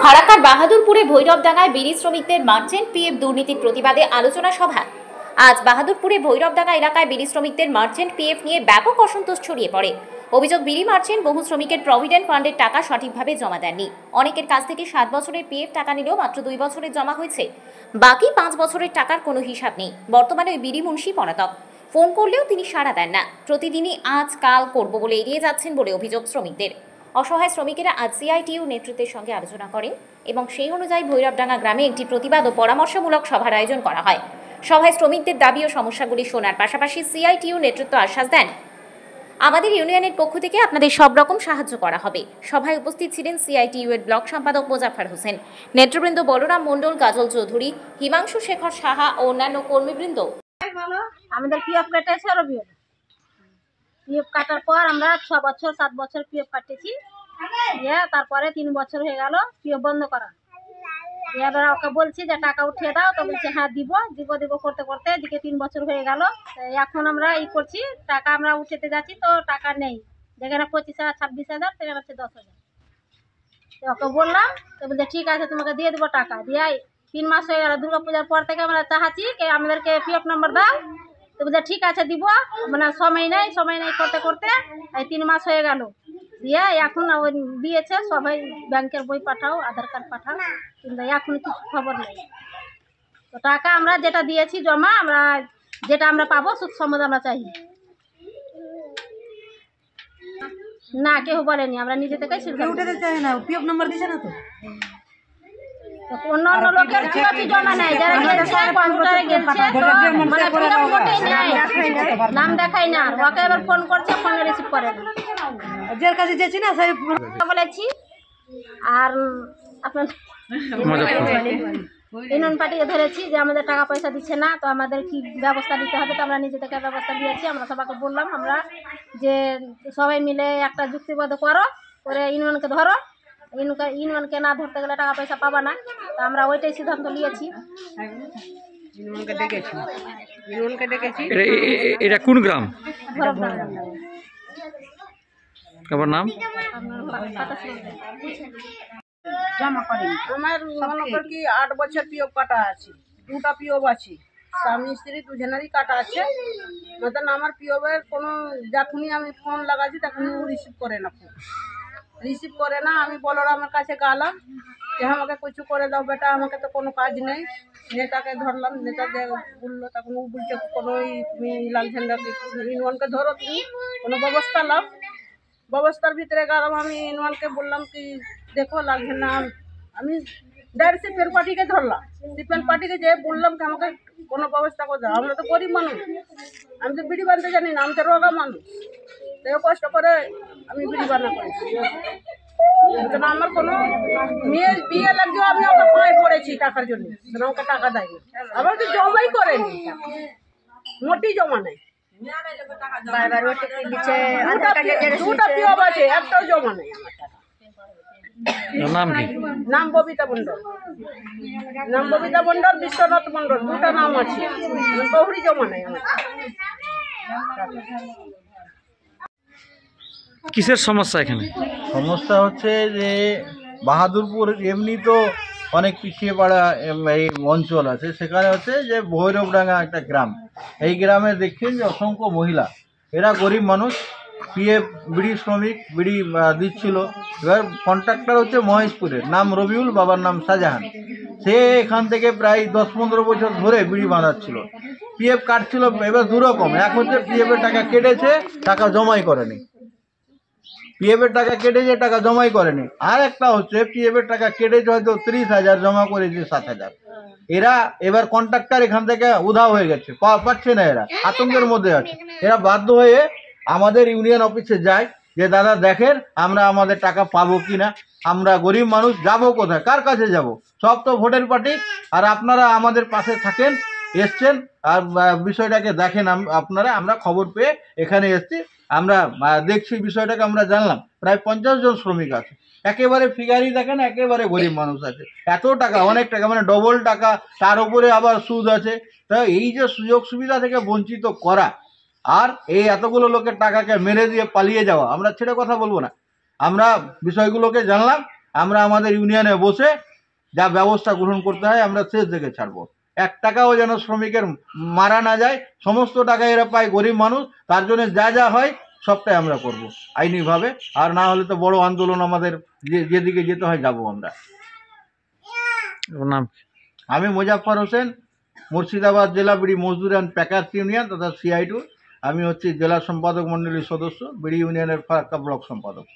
ফারাক্কার বাহাদুরপুরে ভৈরবডাঙ্গায় বিড়ি শ্রমিকদের merchant PF দুর্নীতির প্রতিবাদে আলোচনা সভা। আজ বাহাদুরপুরে ভৈরবডাঙ্গা এলাকায় বিড়ি শ্রমিকদের মার্চেন্ট পিএফ নিয়ে ব্যাপক অসন্তোষ ছড়িয়ে পড়ে। অভিযোগ, বিড়ি মার্চেন্ট বহু শ্রমিকের প্রভিডেন্ট ফান্ডের টাকা সঠিকভাবে জমা দেননি। অনেকের কাছ থেকে 7 বছরের পিএফ টাকা নিলেও মাত্র 2 বছরের জমা হয়েছে, বাকি 5 বছরের টাকার কোনো হিসাব নেই। বর্তমানে ওই বিড়ি মুন্সি পলাতক, ফোন করলেও তিনি সাড়া দেন না। প্রতিদিনই আজ কাল করব বলে এড়িয়ে যাচ্ছেন বলে অভিযোগ শ্রমিকদের। অসহায় শ্রমিকেরা আজ সিআইটিইউ নেতৃত্বের সঙ্গে আলোচনা করেন এবং সেই অনুযায়ী ভৈরবডাঙ্গা গ্রামে একটি প্রতিবাদ ও পরামর্শমূলক সভার আয়োজন করা হয়। সভায় শ্রমিকদের দাবি ও সমস্যাগুলি শোনার পাশাপাশি সিআইটিইউ নেতৃত্ব আশ্বাস দেন, আমাদের ইউনিয়নের পক্ষ থেকে আপনাদের সব রকম সাহায্য করা হবে। সভায় উপস্থিত ছিলেন সিআইটিইউ এর ব্লক সম্পাদক মোজাফফর হোসেন, নেতৃবৃন্দ বলরাম মণ্ডল, কাজল চৌধুরী, হিমাংশু শেখর সাহা ও অন্যান্য কর্মীবৃন্দ। আমাদের পিএফ কাটেছে রবিবার। পিএফ কাটার পর আমরা 6 বছর 7 বছর পিএফ কাটেছি। তারপরে 3 বছর হয়ে গেল পিএফ বন্ধ করা। এবার ওকে বলছি যে টাকা উঠিয়ে দাও, তো বলছে হ্যাঁ দিব করতে করতে এদিকে 3 বছর হয়ে গেল। এখন আমরা করছি, টাকা আমরা উঠাতে যাচ্ছি তো টাকা নেই। যেখানে 25,000 26,000 সেখানে হচ্ছে 10,000। ওকে বললাম, তো বলছে ঠিক আছে তোমাকে দিয়ে দেবো টাকা। দিয়ে 3 মাস হয়ে গেল, দুর্গাপূজার পর থেকে আমরা চাহাচ্ছি আমাদেরকে পিএফ নাম্বার দাও। তো বলছে ঠিক আছে দিব, মানে সময় নেই করতে করতে 3 মাস হয়ে গেল। দিয়ে এখন দিয়েছে সবাই ব্যাংকের বই পাঠাও, আধার কার্ড পাঠাও, কিন্তু এখন কিছু খবর নেই। তো টাকা আমরা যেটা দিয়েছি জমা, আমরা যেটা আমরা পাবো সুদ সম্মত আমরা চাই না, কেউ বলেনি, আমরা নিজে থেকে উঠাতে চাই না। পিএফ নাম্বার দিছে না তো অন্য লোকের জমা নেয়, যারা গেছে কম্পিউটারে গেছে মানে পিএফ মোটেই নেয়, নাম দেখাই না। ওকে এবার ফোন করছে, ফোন রিসিভ করে না। যার কাছে যেছি না সেই বলেছি। আর আপনার ইউনিয়ন পার্টিকে ধরেছি যে আমাদের টাকা পয়সা দিচ্ছে না, তো আমাদের কি ব্যবস্থা নিতে হবে। তো আমরা নিজে থেকে ব্যবস্থা নিয়েছি। আমরা সবাইকে বললাম আমরা যে সবাই মিলে একটা যুক্তিবদ্ধ করে ইউনিয়নকে ধরো, ইউনিয়নকে না ধরতে গেলে টাকা পয়সা পাবা না। তো আমরা ওইটাই সিদ্ধান্ত নিয়েছি। এটা কোন গ্রাম? আপনার নাম? জমা করেন। আমার মনে করি কি 8 বছর পিওপ কাটা আছে, 2টা পিওপ আছে, স্বামী স্ত্রী দুজনেরই কাটা আছে। মতন আমার পিওপের কোনো যখনই আমি ফোন লাগাচ্ছি তখনই রিসিভ করে না। আমি বলরামের কাছে গেলাম যে আমাকে কিছু করে দাও বেটা, আমাকে তো কোনো কাজ নেই। নেতাকে ধরলাম, নেতাকে বললো, তখন ও বলছে কোনো লাল ঝান্ডাকে ইউনিয়নকে ধরো, তুমি কোনো ব্যবস্থা লাও। ব্যবস্থার ভিতরে গেলাম, আমি ইউনিয়নকে বললাম কি দেখো লাল ঝান্ডা, আমি ডাইরেক্ট সিপিএল পার্টিকে ধরলাম। সিপিএল পার্টিকে যে বললাম কি আমাকে কোনো ব্যবস্থা করে দাও। আমরা তো গরিব মানুষ, আমি তো বিড়ি বানতে জানি না, আমি তো রোগা মানুষ। তো কষ্ট করে আমি বিড়ি বানা করেছি। আমার কোনো মেয়ের বিয়ে লাগলেও আমি ওকে পায়ে পড়েছি টাকার জন্য, ওকে টাকা দেয়নি। আবার তো জমাই করেনি, মোটেই জমা নেই। দুটা পিওপ আছে, একটাও জমা নেই আমার টাকা। নাম কি? নাম ববিতা মণ্ডল, বিশ্বনাথ মণ্ডল, 2টা নাম আছে। বহুরি জমা নেই আমার। কিসের সমস্যা এখানে? সমস্যা হচ্ছে যে বাহাদুরপুর এমনি তো অনেক পিছিয়ে পড়া এই অঞ্চল আছে, সেখানে হচ্ছে যে ভৈরবডাঙ্গা একটা গ্রাম। এই গ্রামে দেখছেন যে অসংখ্য মহিলা, এরা গরিব মানুষ, পিএফ বিড়ি শ্রমিক বিড়ি দিচ্ছিল। এবার কন্ট্রাক্টর হচ্ছে মহেশপুরের, নাম রবিউল, বাবার নাম শাহজাহান। সে এখান থেকে প্রায় 10-15 বছর ধরে বিড়ি বাঁধাচ্ছিল, পিএফ কাটছিল। এবার দুরকম, এক হচ্ছে পিএফের টাকা কেটেছে, টাকা জমাই করেনি, পিএফের টাকা কেটেছে, টাকা জমাই করেনি। আর একটা হচ্ছে পিএফের টাকা কেটেছে হয়তো 30,000, জমা করেছে 7,000। এরা এবার কন্ট্রাক্টর এখান থেকে উধাও হয়ে গেছে, পাচ্ছে না, এরা আতঙ্কের মধ্যে আছে। এরা বাধ্য হয়ে আমাদের ইউনিয়ন অফিসে যায় যে দাদা দেখেন আমরা আমাদের টাকা পাবো কিনা, আমরা গরিব মানুষ, যাবো কোথায়, কার কাছে যাব? সব তো ভোটের পার্টি, আর আপনারা আমাদের পাশে থাকেন, এসছেন আর বিষয়টাকে দেখেন আপনারা। আমরা খবর পেয়ে এখানে এসছি, আমরা দেখছি বিষয়টাকে, আমরা জানলাম প্রায় 50 জন শ্রমিক আছে, একেবারে ফিগারই দেখেন, একেবারে গরিব মানুষ আছে। এত টাকা, অনেক টাকা, মানে ডবল টাকা, তার উপরে আবার সুদ আছে। তা এই যে সুযোগ সুবিধা থেকে বঞ্চিত করা, আর এই এতগুলো লোকের টাকাকে মেরে দিয়ে পালিয়ে যাওয়া, আমরা ছেড়ে কথা বলবো না। আমরা বিষয়গুলোকে জানলাম, আমরা আমাদের ইউনিয়নে বসে যা ব্যবস্থা গ্রহণ করতে হয় আমরা শেষ দিকে ছাড়বো। 1 টাকাও যেন শ্রমিকের মারা না যায়, সমস্ত টাকা এরা পায় গরিব মানুষ, তার জন্য যা যা হয় সবটাই আমরা করব আইনিভাবে। আর না হলে তো বড় আন্দোলন আমাদের যেদিকে যেতে হয় যাব আমরা। ওর নাম কি? আমি মোজাফফর হোসেন, মুর্শিদাবাদ জেলা বিড়ি মজদুর অ্যান্ড প্যাকার্স ইউনিয়ন তথা CI2। আমি হচ্ছি জেলা সম্পাদক মণ্ডলীর সদস্য, বিড়ি ইউনিয়নের ফারাক্কা ব্লক সম্পাদক।